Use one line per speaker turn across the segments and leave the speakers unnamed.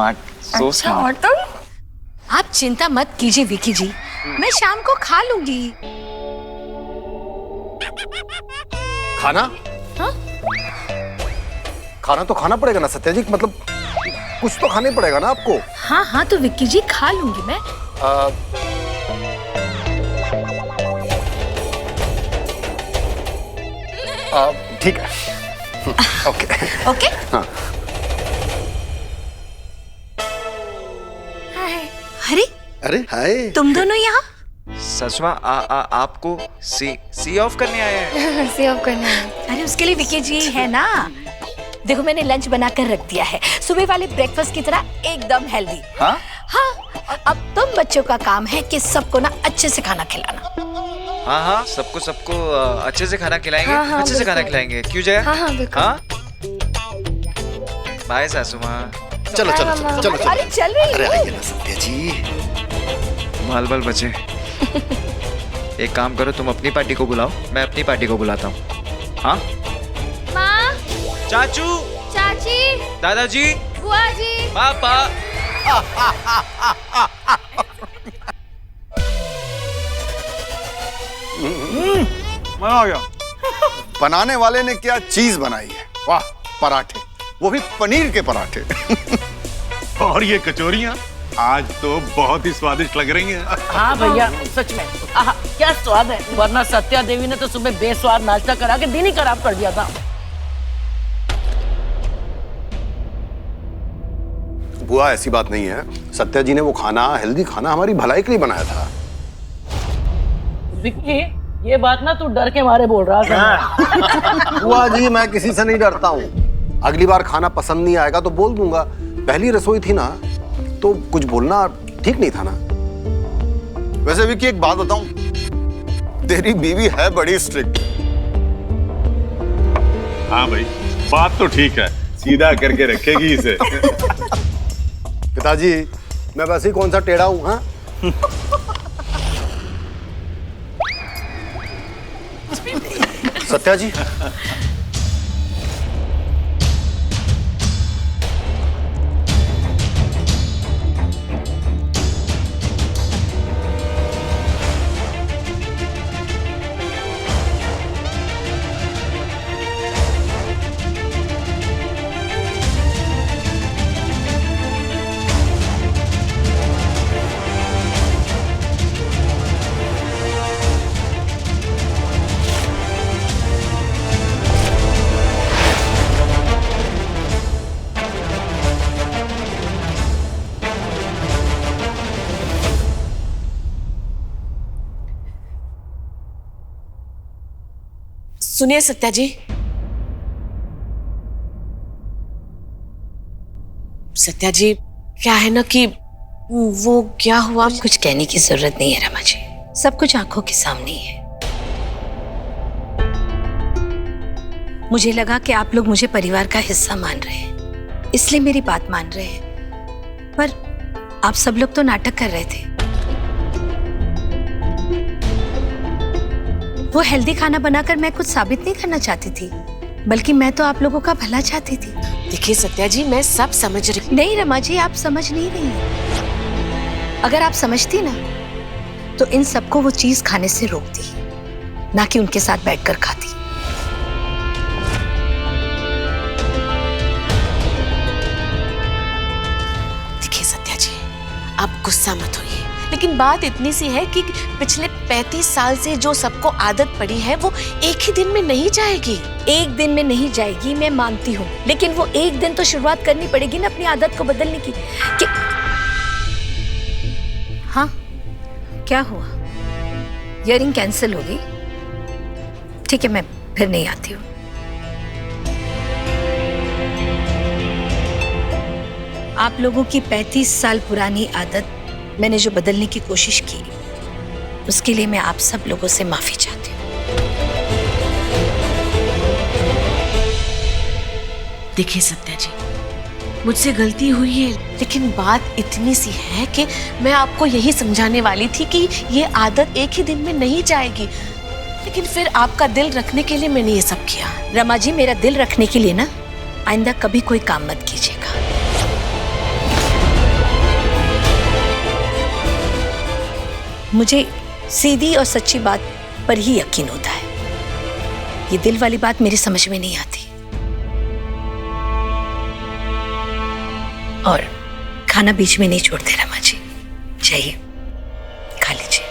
Smart, so smart.
और तुम? आप चिंता मत कीजिए विकी जी, मैं शाम को खा लूंगी।
खाना?
हाँ?
खाना तो खाना पड़ेगा ना सत्या जी, मतलब कुछ तो खाना ही पड़ेगा ना आपको।
हाँ हाँ तो विक्की जी खा लूंगी मैं।
ठीक है। Okay
okay.
हाँ।
अरे
अरे हाय,
तुम दोनों यहाँ?
सच में आपको सी ऑफ करने आए हैं?
सी ऑफ करना है।
अरे उसके लिए विकी जी है ना। देखो मैंने लंच बनाकर रख दिया है, सुबह वाले ब्रेकफास्ट की तरह एकदम हेल्दी।
हाँ?
हाँ, अब तुम बच्चों का काम है कि सबको ना अच्छे से खाना खिलाना।
हाँ हाँ, सबको अच्छे से खाना खिलाएंगे।
हाँ, हाँ,
अच्छे से खाना
बिल्कुल।
खिलाएंगे, क्यों जया?
हाँ हाँ बिल्कुल।
हाँ? बाय सासू माँ।
चलो चलो चलो चलो चलो।
अरे चल रही
अरे
हूँ।
आइए ना सत्या जी।
बाल बाल बचे। एक काम करो, तुम अपनी पार्टी को बुलाओ, मैं अपनी पार्टी को बुलाता हूँ। हाँ?
माँ,
चाचू,
चाची,
दादाजी,
बुआ जी।
पापा।
मजा आ गया।
बनाने वाले ने क्या चीज बनाई है, वाह। पराठे, वो भी पनीर के पराठे।
और ये कचौरियाँ आज तो बहुत ही स्वादिष्ट लग रही हैं।
हाँ भैया सच में क्या स्वाद है, वरना सत्या देवी ने तो सुबह बेस्वाद नाश्ता करा के दिन ही खराब कर दिया था।
बुआ ऐसी बात नहीं है, सत्या जी ने वो खाना, हेल्दी खाना हमारी भलाई के लिए बनाया था।
विक्की ये बात ना तू डर के मारे बोल रहा था।
बुआ जी मैं किसी से नहीं डरता हूँ, अगली बार खाना पसंद नहीं आएगा तो बोल दूंगा। पहली रसोई थी ना, तो कुछ बोलना ठीक नहीं था ना। वैसे विक्की एक बात बताऊं, तेरी बीवी है बड़ी स्ट्रिक्ट।
हाँ भाई, बात तो ठीक है, सीधा करके रखेगी इसे।
पिताजी मैं वैसे ही कौन सा टेढ़ा हूं? हाँ सत्या जी,
सुनिए सत्या जी, सत्या जी क्या है ना कि वो क्या हुआ।
कुछ कहने की जरूरत नहीं है रमा जी, सब कुछ आंखों के सामने ही है। मुझे लगा कि आप लोग मुझे परिवार का हिस्सा मान रहे हैं, इसलिए मेरी बात मान रहे हैं, पर आप सब लोग तो नाटक कर रहे थे। वो हेल्दी खाना बनाकर मैं कुछ साबित नहीं करना चाहती थी, बल्कि मैं तो आप लोगों का भला चाहती थी।
देखिए सत्या जी, मैं सब समझ रही।
नहीं रमा जी, आप समझ नहीं रही। अगर आप समझती ना तो इन सबको वो चीज खाने से रोकती, ना कि उनके साथ बैठकर खाती।
देखिए सत्या जी, आप गुस्सा मत होइए, लेकिन बात इतनी सी है कि पिछले 35 साल से जो सबको आदत पड़ी है वो एक ही दिन में नहीं जाएगी।
एक दिन में नहीं जाएगी मैं मानती हूँ, लेकिन वो एक दिन तो शुरुआत करनी पड़ेगी ना अपनी आदत को बदलने की। हाँ क्या हुआ? इयरिंग कैंसिल होगी? ठीक है मैं फिर नहीं आती हूँ। आप लोगों की 35 साल पुरानी आदत मैंने जो बदलने की कोशिश की, उसके लिए मैं आप सब लोगों से माफी चाहती हूँ।
देखिए सत्या जी, मुझसे गलती हुई है, लेकिन बात इतनी सी है कि मैं आपको यही समझाने वाली थी कि ये आदत एक ही दिन में नहीं जाएगी, लेकिन फिर आपका दिल रखने के लिए मैंने ये सब किया।
रमा जी, मेरा दिल रखने के लिए ना आइंदा कभी कोई काम मत कीजिएगा। मुझे सीधी और सच्ची बात पर ही यकीन होता है। ये दिल वाली बात मेरी समझ में नहीं आती। और खाना बीच में नहीं छोड़ते रमा जी, चाहिए खा लीजिए।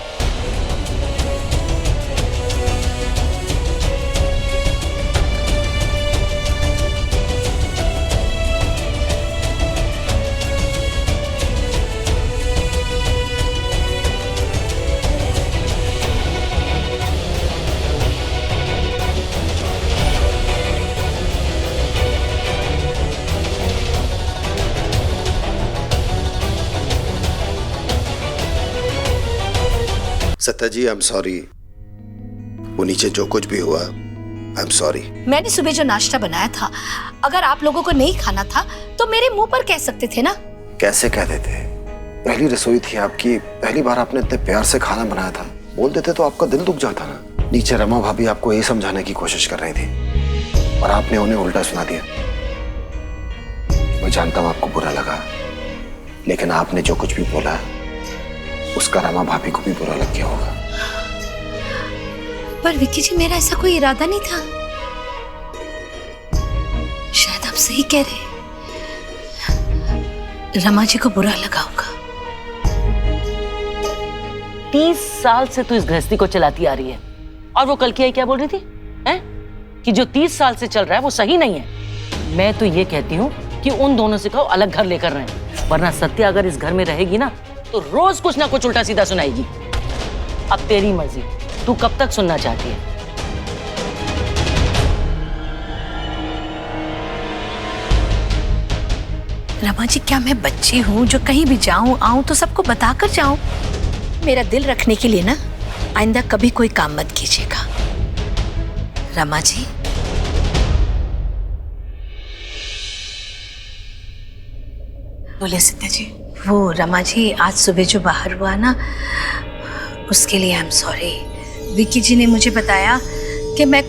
सत्या जी, आई एम सॉरी। वो नीचे जो कुछ भी हुआ, आई एम सॉरी।
मैंने सुबह जो नाश्ता बनाया था, अगर आप लोगों को नहीं खाना था तो मेरे मुंह पर कह सकते थे ना।
कैसे कह देते? पहली रसोई थी आपकी, पहली बार आपने इतने प्यार से खाना बनाया था। बोल देते तो आपका दिल दुख जाता ना। नीचे रमा भाभी आपको यही समझाने की कोशिश कर रही थी और आपने उन्हें उल्टा सुना दिया। मैं जानता हूं आपको बुरा लगा, लेकिन आपने जो कुछ भी बोला उसका रमा भाभी को भी बुरा लग गया होगा।
पर विक्की जी, मेरा ऐसा कोई इरादा नहीं था। शायद आप सही कह रहे हैं, रमा जी को बुरा लगा होगा।
30 साल से तू इस गृहस्थी को चलाती आ रही है और वो कल की आई क्या बोल रही थी हैं? कि जो 30 साल से चल रहा है वो सही नहीं है। मैं तो ये कहती हूँ कि उन दोनों से कहो अलग घर लेकर रहें, वरना सत्या अगर इस घर में रहेगी ना तो रोज कुछ ना कुछ उल्टा सीधा सुनाएगी। अब तेरी मर्जी, तू कब तक सुनना चाहती है?
रमा जी, क्या मैं बच्ची हूँ जो कहीं भी जाऊं आऊं तो सबको बताकर जाऊं? मेरा दिल रखने के लिए ना आइंदा कभी कोई काम मत कीजिएगा। रमा जी,
बोले सत्या जी।
वो रमा जी, आज सुबह जो बाहर हुआ ना, उसके लिए आई एम सॉरी। विक्की जी ने मुझे बताया कि मैं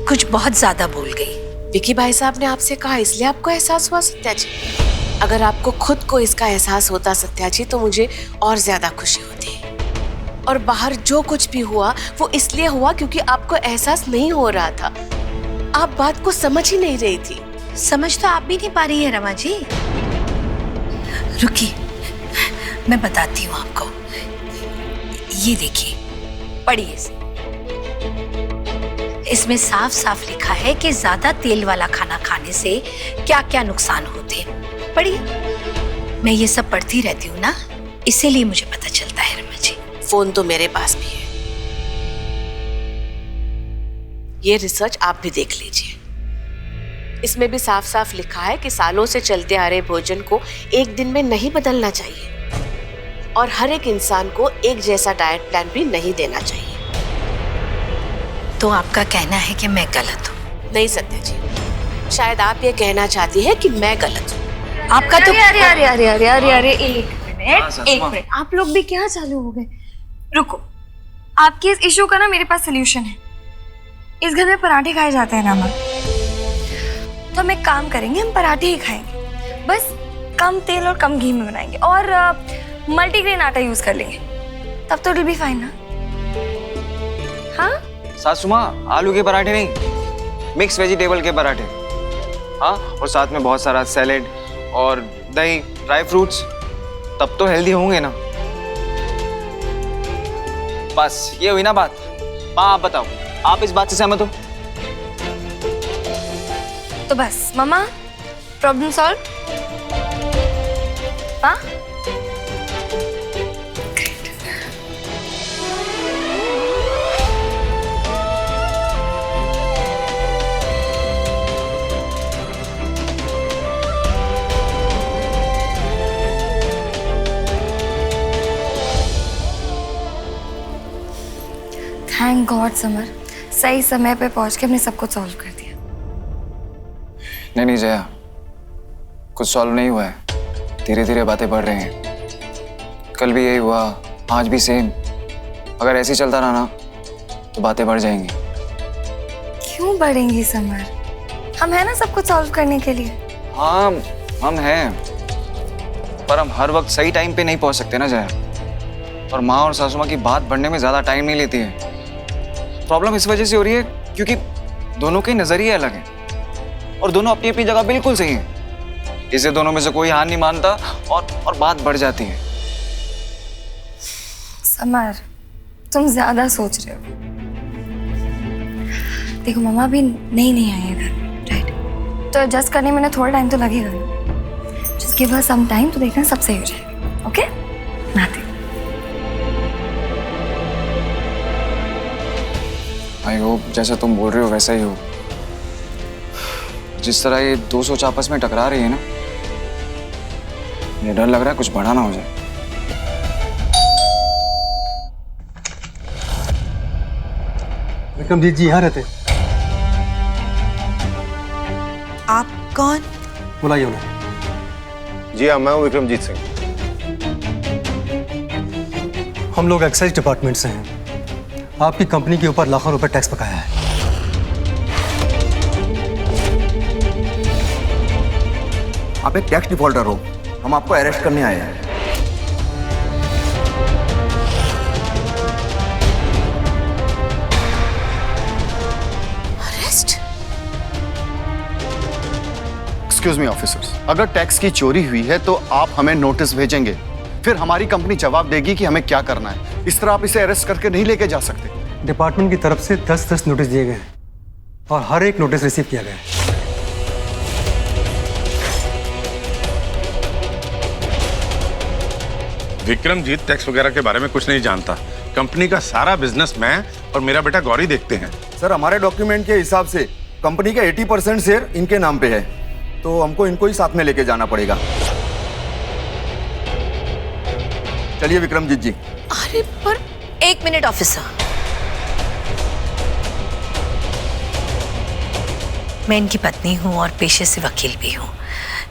कुछ बहुत ज्यादा बोल गई।
विक्की भाई साहब ने आपसे कहा इसलिए आपको एहसास हुआ सत्या जी? अगर आपको खुद को इसका एहसास होता सत्या जी तो मुझे और ज्यादा खुशी होती। और बाहर जो कुछ भी हुआ वो इसलिए हुआ क्योंकि आपको एहसास नहीं हो रहा था, आप बात को समझ ही नहीं रही थी।
समझ तो आप भी नहीं पा रही है रमा जी। रुकिए, मैं बताती हूँ आपको। ये देखिए, पढ़िए इसे। इसमें साफ साफ लिखा है कि ज्यादा तेल वाला खाना खाने से क्या क्या नुकसान होते हैं। पढ़िए। मैं ये सब पढ़ती रहती हूँ ना, इसीलिए मुझे पता चलता है रमा जी।
फोन तो मेरे पास भी है, ये रिसर्च आप भी देख लीजिए। इसमें भी साफ साफ लिखा है कि सालों से चलते आ रहे भोजन को एक दिन में नहीं बदलना चाहिए और हर एक इंसान को एक जैसा डाइट प्लान भी नहीं देना चाहिए।
तो आपका कहना है कि मैं गलत हूँ?
नहीं सत्या जी, शायद आप ये कहना चाहती है कि मैं गलत हूँ।
आपका तो
अरे अरे अरे अरे अरे अरे एक मिनट, आप लोग भी क्या चालू हो गए? रुको, आपके इस इशू का ना मेरे पास सोल्यूशन है। इस घर में पराठे खाए जाते हैं रामा, तो हम एक काम करेंगे, हम पराठे ही खाएंगे, बस कम तेल और कम घी में बनाएंगे और मल्टीग्रेन आटा यूज कर लेंगे, तब तो इट विल बी फाइन ना? हाँ
सासू माँ, आलू के पराठे नहीं, मिक्स वेजिटेबल के पराठे। हाँ, और साथ में बहुत सारा सैलेड और दही, ड्राई फ्रूट्स, तब तो हेल्दी होंगे ना। बस ये हुई ना बात। माँ आप बताओ, आप इस बात से सहमत हो?
तो बस मामा, प्रॉब्लम सॉल्व। हाँ थैंक गॉड समर, सही समय पे पहुंच के हमने सब कुछ सॉल्व कर दिया।
नहीं जया, कुछ सॉल्व नहीं हुआ है, धीरे धीरे बातें बढ़ रही हैं। कल भी यही हुआ, आज भी सेम। अगर ऐसे ही चलता रहा ना तो बातें बढ़ जाएंगी।
क्यों बढ़ेंगी समर? हम है ना सब कुछ सॉल्व करने के लिए।
हाँ हम हैं, पर हम हर वक्त सही टाइम पे नहीं पहुंच सकते ना जया। और माँ और सासू माँ की बात बढ़ने में ज्यादा टाइम नहीं लेती है। प्रॉब्लम इस वजह से हो रही है क्योंकि दोनों के नजरिए अलग हैं और दोनों अपनी अपनी जगह बिल्कुल सही हैं। इसे दोनों में से कोई हार नहीं मानता और बात बढ़ जाती है।
समर, तुम ज्यादा सोच रहे हो। देखो मम्मा भी नहीं आई है घर, राइट? तो एडजस्ट करने में ना थोड़ा टाइम तो लगेगा। Just give us some time, तो देखना सब सही हो जाएगा। ओके? नाती।
आई होप जैसा तुम बोल रहे हो वैसा ही हो। जिस तरह ये दो सोच आपस में टकरा रही है ना, मुझे डर लग रहा है कुछ बड़ा ना हो जाए।
विक्रमजीत जी यहाँ रहते?
आप कौन?
बुलाइए उन्हें।
जी हाँ, मैं हूँ विक्रमजीत सिंह।
हम लोग एक्साइज डिपार्टमेंट से हैं। आपकी कंपनी के ऊपर लाखों रुपए टैक्स बकाया है।
आप एक टैक्स डिफॉल्टर हो, हम आपको अरेस्ट करने आए हैं।
अरेस्ट?
एक्सक्यूज मी ऑफिसर्स, अगर टैक्स की चोरी हुई है तो आप हमें नोटिस भेजेंगे, फिर हमारी कंपनी जवाब देगी कि हमें क्या करना है। इस तरह आप इसे अरेस्ट करके नहीं लेके जा सकते।
डिपार्टमेंट की तरफ से 10-10 नोटिस दिए गए हैं और हर एक नोटिस रिसीव किया गया है।
विक्रमजीत टैक्स वगैरह के बारे में कुछ नहीं जानता। कंपनी का सारा बिजनेस मैं और मेरा बेटा गौरी देखते हैं।
सर, हमारे डॉक्यूमेंट के हिसाब से कंपनी का 80% शेयर इनके नाम पे है, तो हमको इनको ही साथ में लेके जाना पड़ेगा। चलिए विक्रमजीत जी।
अरे पर एक मिनट ऑफिसर, मैं इनकी पत्नी हूँ और पेशे से वकील भी हूँ।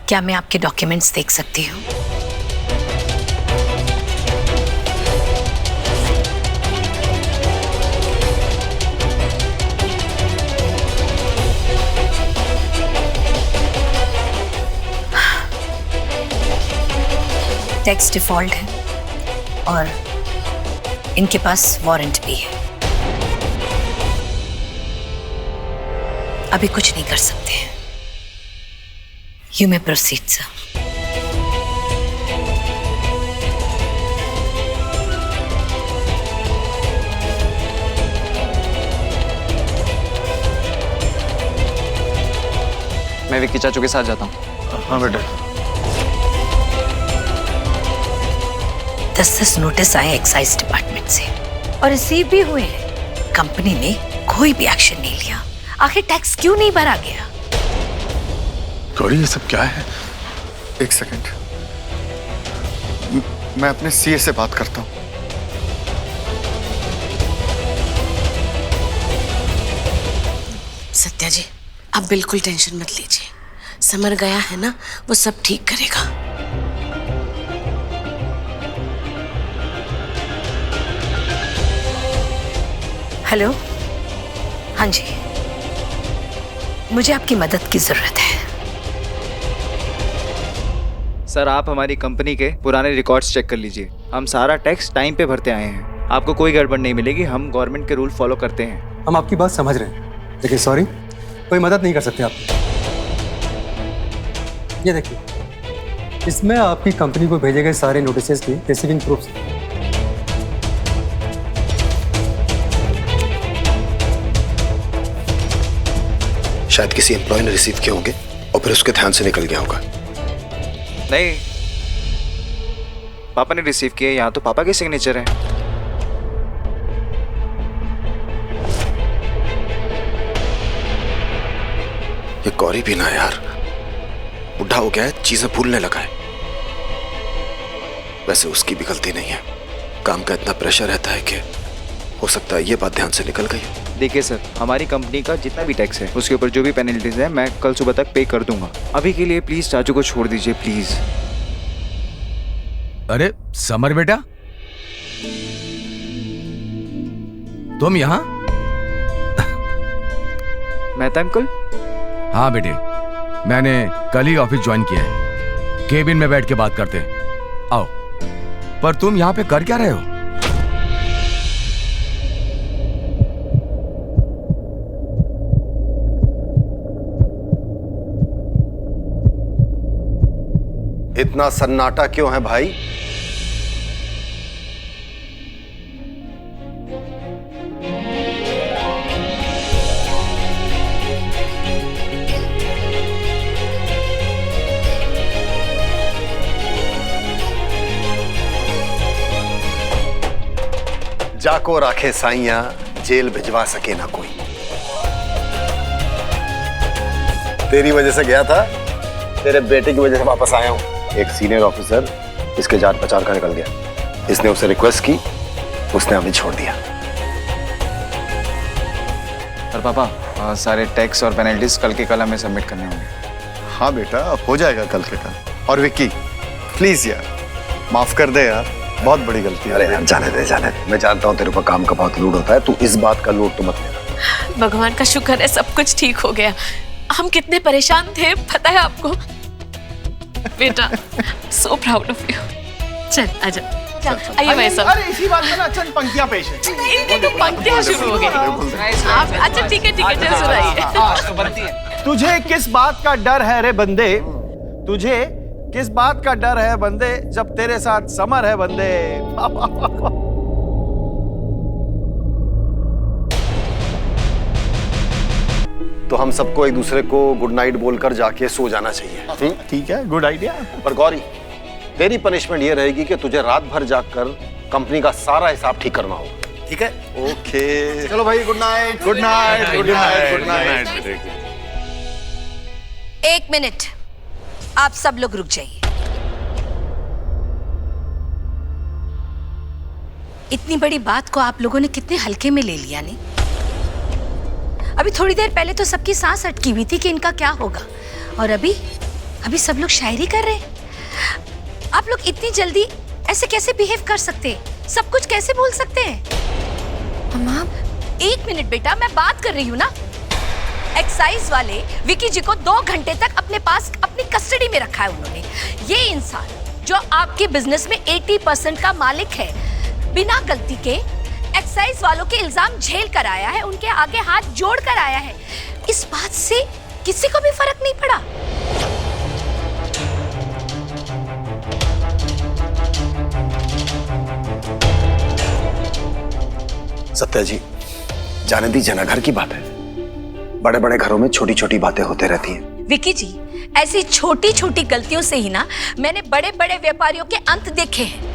क्या मैं आपके डॉक्यूमेंट्स देख सकती हूँ? टैक्स डिफॉल्ट है और इनके पास वारंट भी है। अभी कुछ नहीं कर सकते। You may proceed sir.
मैं विक्की चाचू के साथ जाता हूँ।
हाँ बेटा।
10-10 नोटिस आए एक्साइज डिपार्टमेंट से और रिसीव भी हुए हैं। कंपनी ने कोई भी एक्शन नहीं लिया। आखिर टैक्स क्यों नहीं भरा गया?
गौरी, ये सब क्या है?
एक सेकंड, मैं अपने सीए से बात करता हूँ।
सत्या जी, आप बिल्कुल टेंशन मत लीजिए। समर गया है ना, वो सब ठीक करेगा।
हेलो, हाँ जी, मुझे आपकी मदद की जरूरत है।
सर, आप हमारी कंपनी के पुराने रिकॉर्ड्स चेक कर लीजिए। हम सारा टैक्स टाइम पे भरते आए हैं। आपको कोई गड़बड़ नहीं मिलेगी। हम गवर्नमेंट के रूल फॉलो करते हैं।
हम आपकी बात समझ रहे हैं, लेकिन सॉरी, कोई मदद नहीं कर सकते आप। ये देखिए, इसमें आपकी कंपनी को भेजे गए सारे नोटिसेस की रिसीविंग प्रूफ है।
शायद किसी एम्प्लॉय ने रिसीव किए होंगे और फिर उसके ध्यान से निकल गया होगा।
नहीं, पापा ने रिसीव किए। यहाँ तो पापा के सिग्नेचर है।
ये गौरी भी ना यार, बुढ़ा हो गया है, चीजें भूलने लगा है। वैसे उसकी भी गलती नहीं है, काम का इतना प्रेशर रहता है कि हो सकता है ये बात ध्यान से निकल गई।
देखिए सर, हमारी कंपनी का जितना भी टैक्स है उसके ऊपर जो भी पेनल्टीज है मैं कल सुबह तक पे कर दूंगा। अभी के लिए प्लीज चाचू को छोड़ दीजिए, प्लीज।
अरे समर बेटा, तुम यहाँ?
मेहता अंकल?
हाँ बेटे, मैंने कल ही ऑफिस ज्वाइन किया है। केबिन में बैठ के बात करते हैं। आओ। पर तुम यहाँ पे कर क्या रहे हो?
इतना सन्नाटा क्यों है भाई? जाको राखे साइया, जेल भिजवा सके ना कोई। तेरी वजह से गया था, तेरे बेटे की वजह से वापस आया हूं। एक सीनियर ऑफिसर इसके जान पहचान का निकल गया। इसने उससे रिक्वेस्ट की, उसने हमें छोड़ दिया।
पर पापा सारे टैक्स और पेनल्टीज कल के कल हमें सबमिट करने होंगे।
हाँ बेटा, हो जाएगा कल के कल। और विक्की प्लीज यार माफ कर दे यार, बहुत बड़ी गलती है।
अरे यार जाने दे जाने दे। मैं जानता हूँ तेरे ऊपर काम का बहुत लोड होता है, तू इस बात का लोड तो मत लेना।
भगवान का शुक्र है सब कुछ ठीक हो गया। हम कितने परेशान थे पता है आपको? बेटा सो प्राउड ऑफ यू। चल आजा, आइए भाई साहब।
अरे इसी बात में ना चंद पंक्तियां पेश है।
इनकी तो पंक्तियां शुरू हो गई। आप अच्छा ठीक है चल सुनाइए।
तुझे किस बात का डर है रे बंदे, तुझे किस बात का डर है बंदे, जब तेरे साथ समर है बंदे।
तो हम सबको एक दूसरे को गुड नाइट बोलकर जाके सो जाना चाहिए।
ठीक है, गुड आइडिया।
पर गौरी, तेरी पनिशमेंट ये रहेगी कि तुझे रात भर जागकर कंपनी का सारा हिसाब ठीक करना होगा। ठीक है? ओके चलो भाई, good night. Good night, good night, good night.
एक मिनट, आप सब लोग रुक जाइए। इतनी बड़ी बात को आप लोगों ने कितने हल्के में ले लिया नहीं? अभी थोड़ी देर पहले तो सबकी सांस अटकी हुई थी कि इनका क्या होगा, और अभी सब लोग शायरी कर रहे हैं। आप लोग इतनी जल्दी ऐसे कैसे बिहेव कर सकते हैं? सब कुछ कैसे भूल सकते हैं? अम्मा एक मिनट बेटा, मैं बात कर रही हूँ ना। एक्साइज वाले विकी जी को 2 घंटे तक अपने पास अपनी कस्टडी में रखा है उन्होंने। ये इंसान जो आपके बिजनेस में 80% का मालिक है, बिना गलती के एक्साइज वालों के इल्जाम झेल कर आया है, उनके आगे हाथ जोड़ कर आया है। इस बात से किसी को भी फर्क नहीं पड़ा।
सत्या जी, जाने दीजिए ना, घर की बात है। बड़े बड़े घरों में छोटी छोटी बातें होते रहती हैं।
विकी जी, ऐसी छोटी छोटी गलतियों से ही ना मैंने बड़े बड़े व्यापारियों के अंत देखे हैं।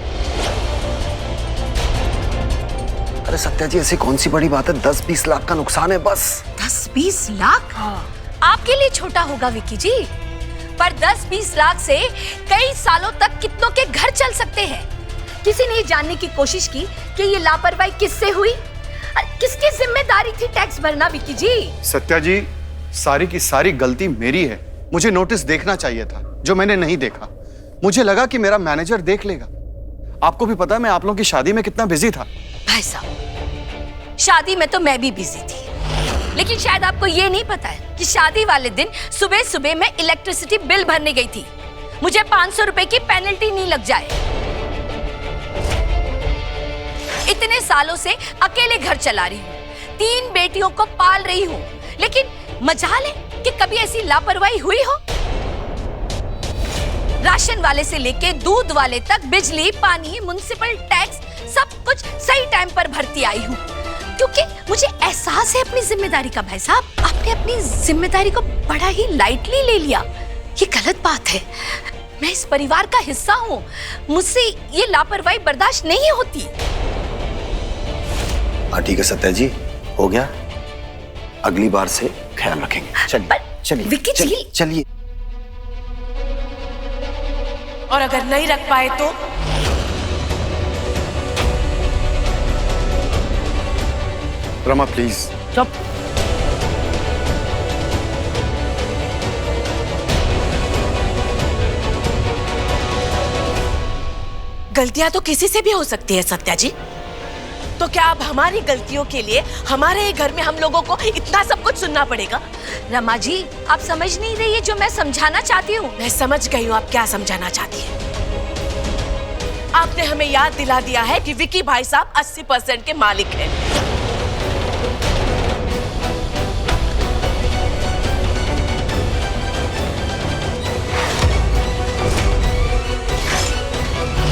अरे सत्या जी, ऐसी कौन सी बड़ी बात है? 10-20 लाख का नुकसान है बस।
10-20 लाख? आपके लिए छोटा होगा विकी जी, पर 10-20 लाख से कई सालों तक कितनों के घर चल सकते हैं। किसी ने जानने की कोशिश की कि ये लापरवाही किससे हुई, किसकी जिम्मेदारी थी टैक्स भरना? विकी जी,
सत्या जी, सारी की सारी गलती मेरी है। मुझे नोटिस देखना चाहिए था, जो मैंने नहीं देखा। मुझे लगा कि मेरा मैनेजर देख लेगा। आपको भी पता है मैं आप लोगों की शादी में कितना बिजी था।
भाई साहब, शादी में तो मैं भी बिजी थी, लेकिन शायद आपको ये नहीं पता है कि शादी वाले दिन सुबह सुबह मैं इलेक्ट्रिसिटी बिल भरने गई थी। मुझे 500 रुपए की पेनल्टी नहीं लग जाए। इतने सालों से अकेले घर चला रही हूँ, 3 बेटियों को पाल रही हूँ, लेकिन मजाल है कि कभी ऐसी लापरवाही हुई हो? राशन वाले से लेके दूध वाले तक बिजली, पानी, म्युनिसिपल टैक्स सब कुछ सही टाइम पर भरती आई हूँ, क्योंकि मुझे एहसास है अपनी जिम्मेदारी का। भाई साहब, आपने अपनी जिम्मेदारी को बड़ा ही लाइटली ले लिया। ये गलत बात है। मैं इस परिवार का हिस्सा हूँ, मुझसे ये लापरवाही बर्दाश्त नहीं होती।
हाँ ठीक है सत्या जी, हो गया। अगली बार से ख्याल रखेंगे। चलिए चलिए
विकी जी,
चलिए।
और अगर नहीं रख पाए तो?
रमा प्लीज।
चुप।
गलतियां तो किसी से भी हो सकती है सत्या जी, तो क्या अब हमारी गलतियों के लिए हमारे ही घर में हम लोगों को इतना सब कुछ सुनना पड़ेगा?
रमा जी, आप समझ नहीं रही है जो मैं समझाना चाहती हूँ।
मैं समझ गई हूँ आप क्या समझाना चाहती है। आपने हमें याद दिला दिया है कि विकी भाई साहब 80% के मालिक हैं।